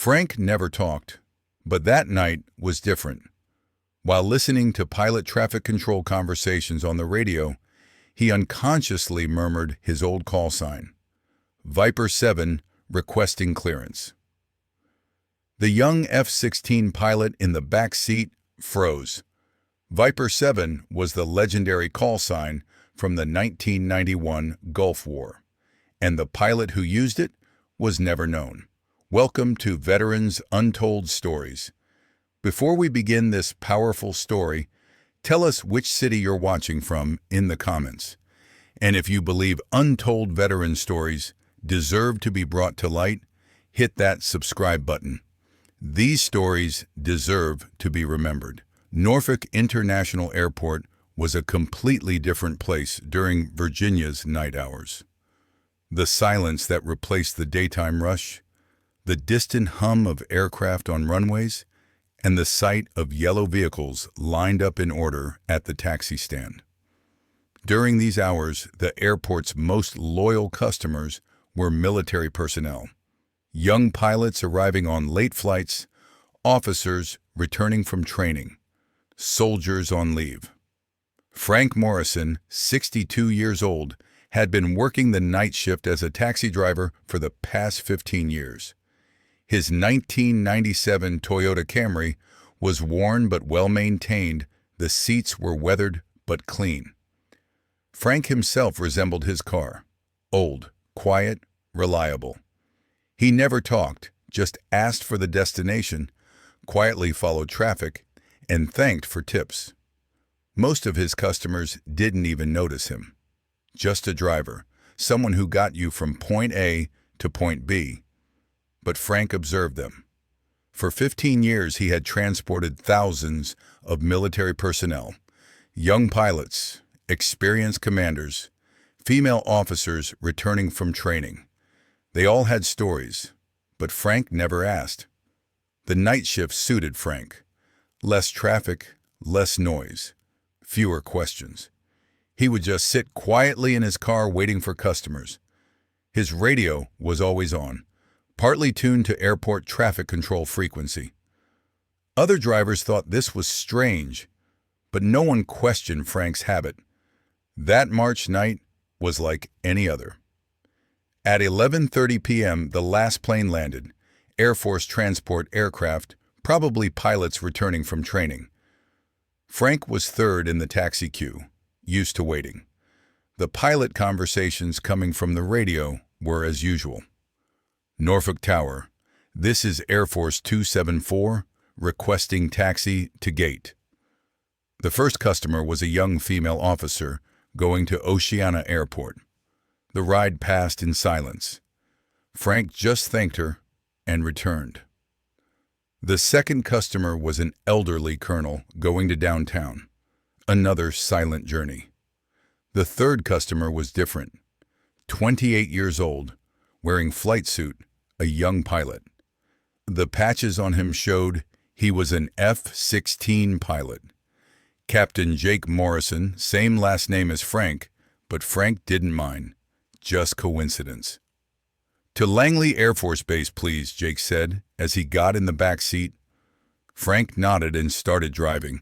Frank never talked, but that night was different. While listening to pilot traffic control conversations on the radio, he unconsciously murmured his old call sign, Viper 7 requesting clearance. The young F-16 pilot in the back seat froze. Viper 7 was the legendary call sign from the 1991 Gulf War, and the pilot who used it was never known. Welcome to Veterans Untold Stories. Before we begin this powerful story, tell us which city you're watching from in the comments. And if you believe untold veteran stories deserve to be brought to light, hit that subscribe button. These stories deserve to be remembered. Norfolk International Airport was a completely different place during Virginia's night hours. The silence that replaced the daytime rush, the distant hum of aircraft on runways, and the sight of yellow vehicles lined up in order at the taxi stand. During these hours, the airport's most loyal customers were military personnel. Young pilots arriving on late flights, officers returning from training, soldiers on leave. Frank Morrison, 62 years old, had been working the night shift as a taxi driver for the past 15 years. His 1997 Toyota Camry was worn but well-maintained. The seats were weathered but clean. Frank himself resembled his car. Old, quiet, reliable. He never talked, just asked for the destination, quietly followed traffic, and thanked for tips. Most of his customers didn't even notice him. Just a driver, someone who got you from point A to point B. But Frank observed them. For 15 years, he had transported thousands of military personnel, young pilots, experienced commanders, female officers returning from training. They all had stories, but Frank never asked. The night shift suited Frank. Less traffic, less noise, fewer questions. He would just sit quietly in his car waiting for customers. His radio was always on, partly tuned to airport traffic control frequency. Other drivers thought this was strange, but no one questioned Frank's habit. That March night was like any other. At 11:30 p.m., the last plane landed, Air Force transport aircraft, probably pilots returning from training. Frank was third in the taxi queue, used to waiting. The pilot conversations coming from the radio were as usual. Norfolk Tower, this is Air Force 274, requesting taxi to gate. The first customer was a young female officer going to Oceana Airport. The ride passed in silence. Frank just thanked her and returned. The second customer was an elderly colonel going to downtown. Another silent journey. The third customer was different. 28 years old, wearing flight suit, a young pilot. The patches on him showed he was an F-16 pilot. Captain Jake Morrison, same last name as Frank, but Frank didn't mind. Just coincidence. To Langley Air Force Base, please, Jake said as he got in the back seat. Frank nodded and started driving.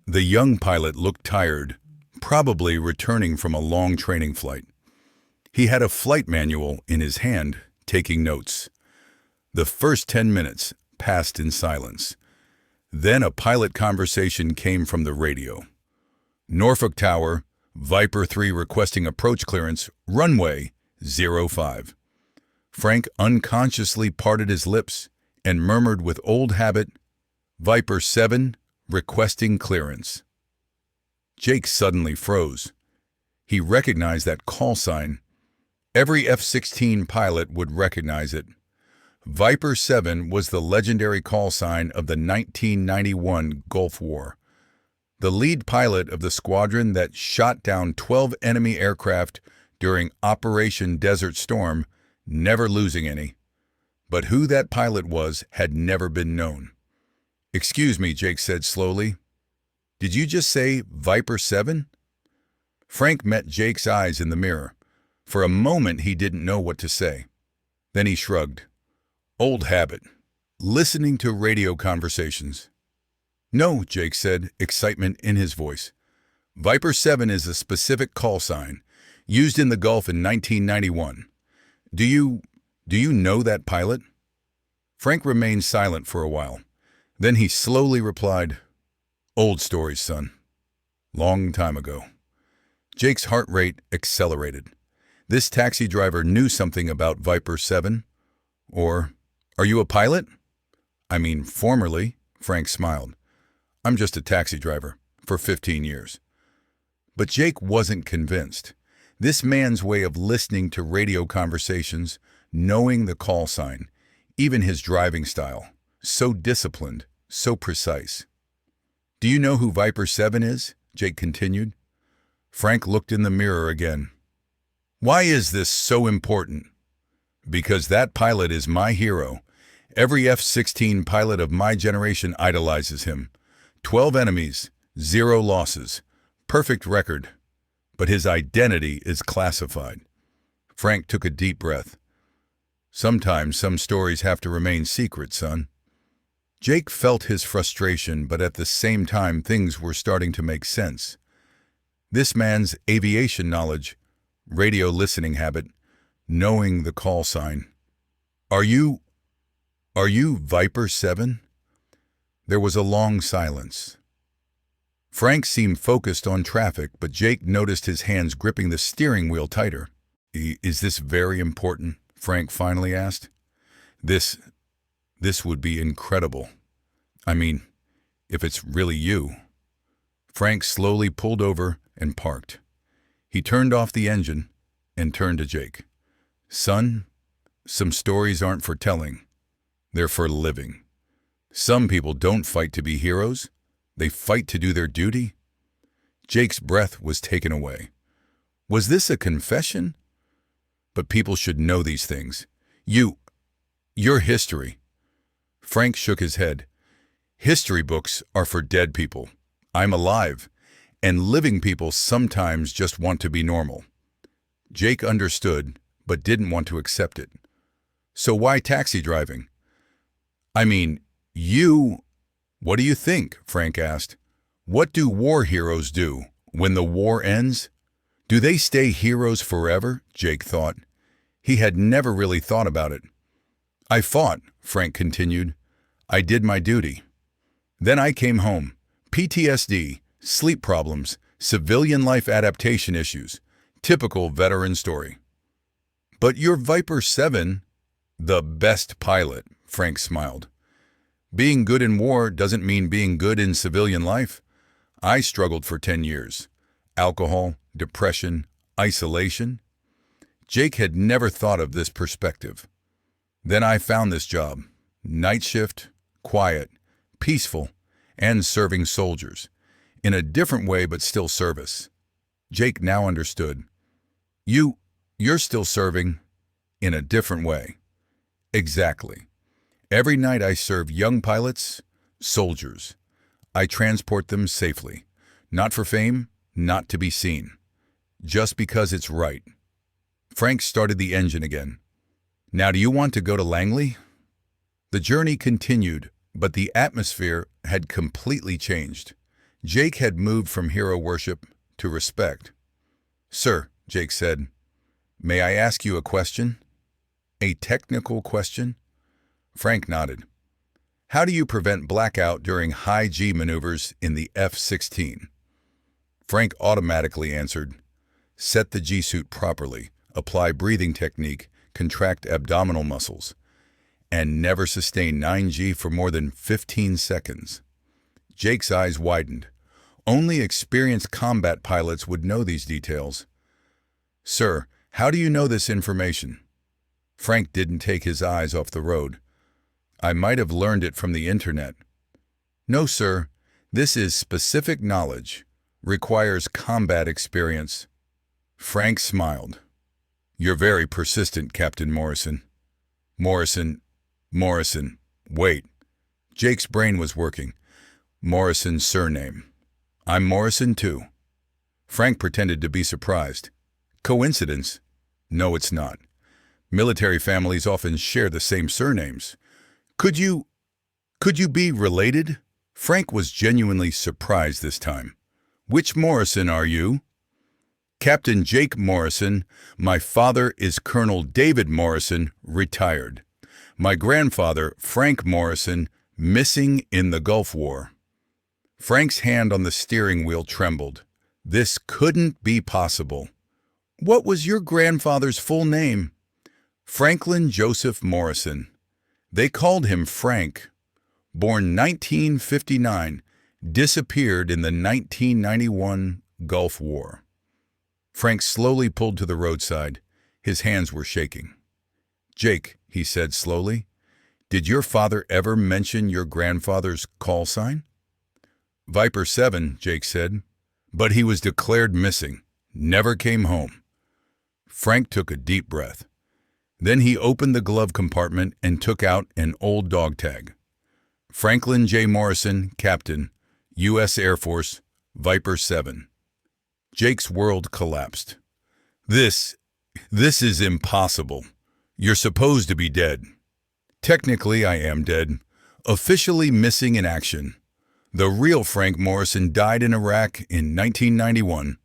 The young pilot looked tired, probably returning from a long training flight. He had a flight manual in his hand, taking notes. The first 10 minutes passed in silence. Then a pilot conversation came from the radio. Norfolk Tower, Viper 3 requesting approach clearance, runway 05. Frank unconsciously parted his lips and murmured with old habit, Viper 7 requesting clearance. Jake suddenly froze. He recognized that call sign. Every F-16 pilot would recognize it. Viper 7 was the legendary call sign of the 1991 Gulf War. The lead pilot of the squadron that shot down 12 enemy aircraft during Operation Desert Storm, never losing any. But who that pilot was had never been known. "Excuse me," Jake said slowly. "Did you just say Viper 7? Frank met Jake's eyes in the mirror. For a moment he didn't know what to say. Then he shrugged. "Old habit. listening to radio conversations. No, Jake said, excitement in his voice. Viper 7 is a specific call sign used in the Gulf in 1991. Do you know that pilot? Frank remained silent for a while. Then he slowly replied, Old stories, son. Long time ago. Jake's heart rate accelerated. This taxi driver knew something about Viper 7. Or, are you a pilot? I mean, formerly, Frank smiled. I'm just a taxi driver, for 15 years. But Jake wasn't convinced. This man's way of listening to radio conversations, knowing the call sign, even his driving style, so disciplined, so precise. Do you know who Viper 7 is? Jake continued. Frank looked in the mirror again. Why is this so important? Because that pilot is my hero. Every F-16 pilot of my generation idolizes him. 12 enemies, 0 losses. Perfect record. But his identity is classified. Frank took a deep breath. Sometimes some stories have to remain secret, son. Jake felt his frustration, but at the same time things were starting to make sense. This man's aviation knowledge, radio listening habit, knowing the call sign. Are you Viper 7? There was a long silence. Frank seemed focused on traffic, but Jake noticed his hands gripping the steering wheel tighter. Is this very important? Frank finally asked. This would be incredible. I mean, if it's really you. Frank slowly pulled over and parked. He turned off the engine and turned to Jake. Son, some stories aren't for telling. They're for living. Some people don't fight to be heroes. They fight to do their duty. Jake's breath was taken away. Was this a confession? But people should know these things. Your history. Frank shook his head. History books are for dead people. I'm alive, and living people sometimes just want to be normal. Jake understood, but didn't want to accept it. So why taxi driving? I mean, What do you think? Frank asked. What do war heroes do when the war ends? Do they stay heroes forever? Jake thought. He had never really thought about it. I fought, Frank continued. I did my duty. Then I came home. PTSD, sleep problems, civilian life adaptation issues. Typical veteran story. But you're Viper 7, the best pilot, Frank smiled. Being good in war doesn't mean being good in civilian life. I struggled for 10 years. Alcohol, depression, isolation. Jake had never thought of this perspective. Then I found this job. Night shift, quiet, peaceful, and serving soldiers. In a different way, but still service. Jake now understood. You're still serving in a different way. Exactly. Every night I serve young pilots, soldiers. I transport them safely. Not for fame, not to be seen. Just because it's right. Frank started the engine again. Now do you want to go to Langley? The journey continued, but the atmosphere had completely changed. Jake had moved from hero worship to respect. Sir, Jake said, may I ask you a question? A technical question? Frank nodded. How do you prevent blackout during high G maneuvers in the F-16? Frank automatically answered, set the G-suit properly, apply breathing technique, contract abdominal muscles, and never sustain 9G for more than 15 seconds. Jake's eyes widened. Only experienced combat pilots would know these details. Sir, how do you know this information? Frank didn't take his eyes off the road. I might have learned it from the internet. No, sir. This is specific knowledge. Requires combat experience. Frank smiled. You're very persistent, Captain Morrison. Morrison. Wait. Jake's brain was working. Morrison's surname. I'm Morrison, too. Frank pretended to be surprised. Coincidence? No, it's not. Military families often share the same surnames. Could you be related? Frank was genuinely surprised this time. Which Morrison are you? Captain Jake Morrison. My father is Colonel David Morrison, retired. My grandfather, Frank Morrison, missing in the Gulf War. Frank's hand on the steering wheel trembled. This couldn't be possible. What was your grandfather's full name? Franklin Joseph Morrison. They called him Frank. Born 1959, disappeared in the 1991 Gulf War. Frank slowly pulled to the roadside. His hands were shaking. Jake, he said slowly, did your father ever mention your grandfather's call sign? Viper 7, Jake said, but he was declared missing, never came home. Frank took a deep breath. Then he opened the glove compartment and took out an old dog tag. Franklin J. Morrison, Captain, U.S. Air Force, Viper 7. Jake's world collapsed. This is impossible. You're supposed to be dead. Technically, I am dead. Officially missing in action. The real Frank Morrison died in Iraq in 1991.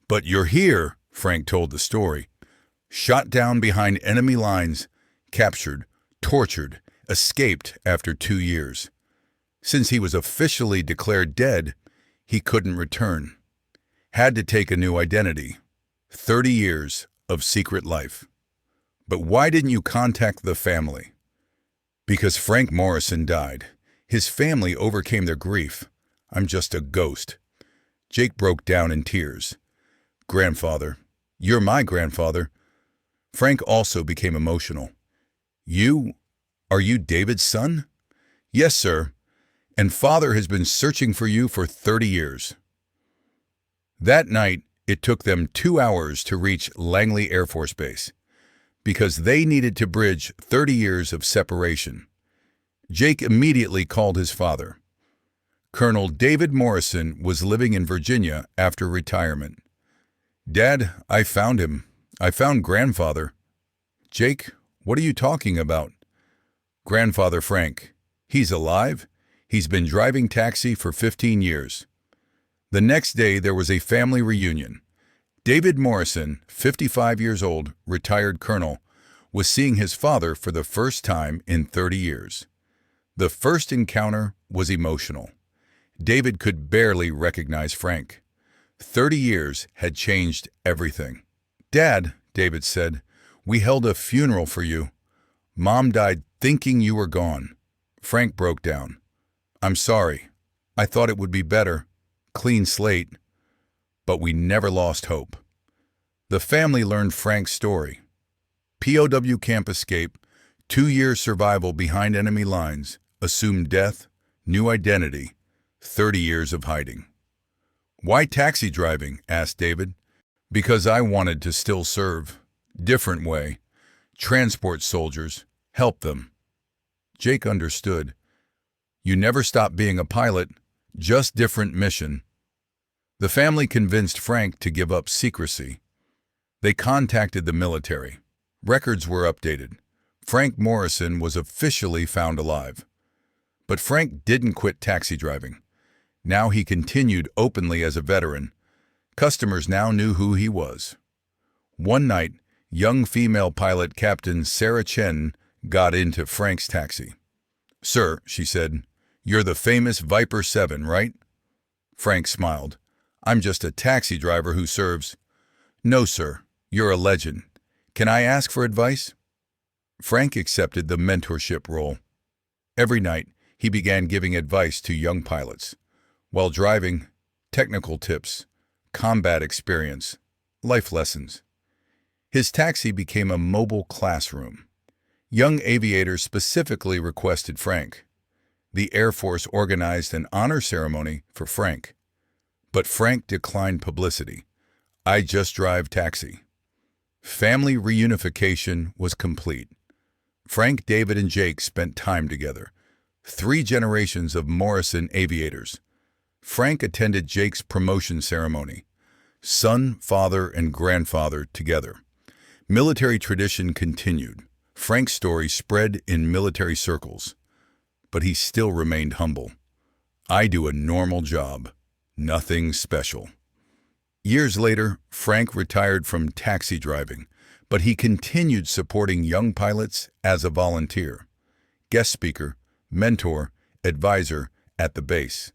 But you're here, Frank told the story. Shot down behind enemy lines, captured, tortured, escaped after 2 years. Since he was officially declared dead, he couldn't return. Had to take a new identity. 30 years of secret life. But why didn't you contact the family? Because Frank Morrison died. His family overcame their grief. I'm just a ghost. Jake broke down in tears. Grandfather, you're my grandfather. Frank also became emotional. Are you David's son? Yes, sir. And father has been searching for you for 30 years. That night, it took them 2 hours to reach Langley Air Force Base because they needed to bridge 30 years of separation. Jake immediately called his father. Colonel David Morrison was living in Virginia after retirement. Dad, I found him. I found grandfather. Jake, what are you talking about? Grandfather Frank. He's alive. He's been driving taxi for 15 years. The next day, there was a family reunion. David Morrison, 55 years old, retired colonel, was seeing his father for the first time in 30 years. The first encounter was emotional. David could barely recognize Frank. 30 years had changed everything. Dad, David said, we held a funeral for you. Mom died thinking you were gone. Frank broke down. I'm sorry. I thought it would be better. Clean slate. But we never lost hope. The family learned Frank's story. POW camp escape, 2-year survival behind enemy lines, assumed death, new identity, 30 years of hiding. Why taxi driving? Asked David. Because I wanted to still serve. Different way. Transport soldiers. Help them. Jake understood. You never stop being a pilot, just different mission. The family convinced Frank to give up secrecy. They contacted the military. Records were updated. Frank Morrison was officially found alive. But Frank didn't quit taxi driving. Now he continued openly as a veteran. Customers now knew who he was. One night, young female pilot Captain Sarah Chen got into Frank's taxi. Sir, she said, you're the famous Viper 7, right? Frank smiled. I'm just a taxi driver who serves. No, sir, you're a legend. Can I ask for advice? Frank accepted the mentorship role. Every night, he began giving advice to young pilots. While driving, technical tips, combat experience, life lessons. His taxi became a mobile classroom. Young aviators specifically requested Frank. The Air Force organized an honor ceremony for Frank. But Frank declined publicity. I just drive taxi. Family reunification was complete. Frank, David, and Jake spent time together. 3 generations of Morrison aviators. Frank attended Jake's promotion ceremony. Son, father, and grandfather together. Military tradition continued. Frank's story spread in military circles. but he still remained humble. "I do a normal job, nothing special." Years later, Frank retired from taxi driving, but he continued supporting young pilots as a volunteer, guest speaker, mentor, advisor at the base.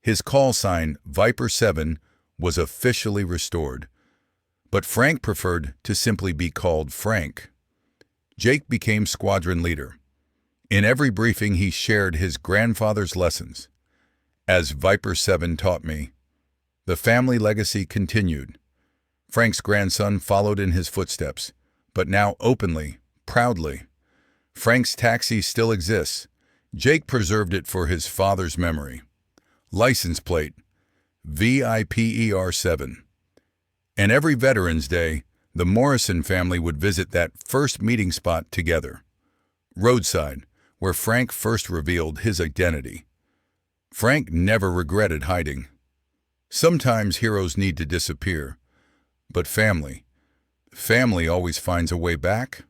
His call sign, Viper 7, was officially restored, but Frank preferred to simply be called Frank. Jake became squadron leader. In every briefing, he shared his grandfather's lessons. "As Viper 7 taught me." The family legacy continued. Frank's grandson followed in his footsteps, but now openly, proudly. Frank's taxi still exists. Jake preserved it for his father's memory. License plate, VIPER7. And every Veterans Day, the Morrison family would visit that first meeting spot together. Roadside, where Frank first revealed his identity. Frank never regretted hiding. Sometimes heroes need to disappear, but family always finds a way back.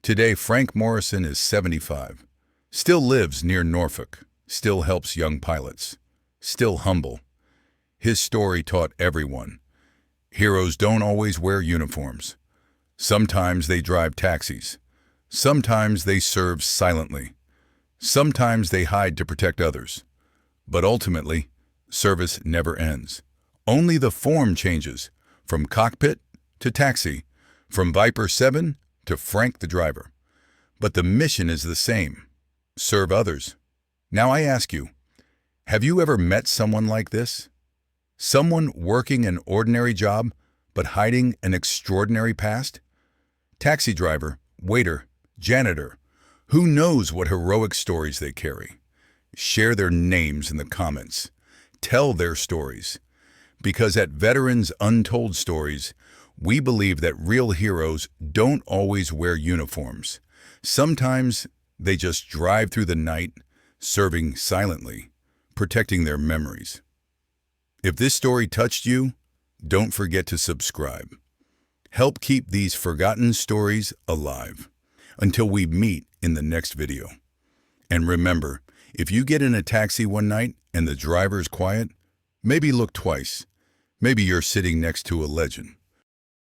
Today, Frank Morrison is 75, still lives near Norfolk, still helps young pilots, still humble. His story taught everyone. Heroes don't always wear uniforms. Sometimes they drive taxis. Sometimes they serve silently. Sometimes they hide to protect others. But ultimately, service never ends. Only the form changes, from cockpit to taxi, from Viper 7 to Frank the driver. But the mission is the same: serve others. Now I ask you, have you ever met someone like this? Someone working an ordinary job, but hiding an extraordinary past? Taxi driver, waiter, janitor, who knows what heroic stories they carry? Share their names in the comments. Tell their stories. Because at Veterans Untold Stories, we believe that real heroes don't always wear uniforms. Sometimes they just drive through the night, serving silently, protecting their memories. If this story touched you, don't forget to subscribe. Help keep these forgotten stories alive until we meet in the next video. And remember, if you get in a taxi one night and the driver's quiet, maybe look twice. Maybe you're sitting next to a legend.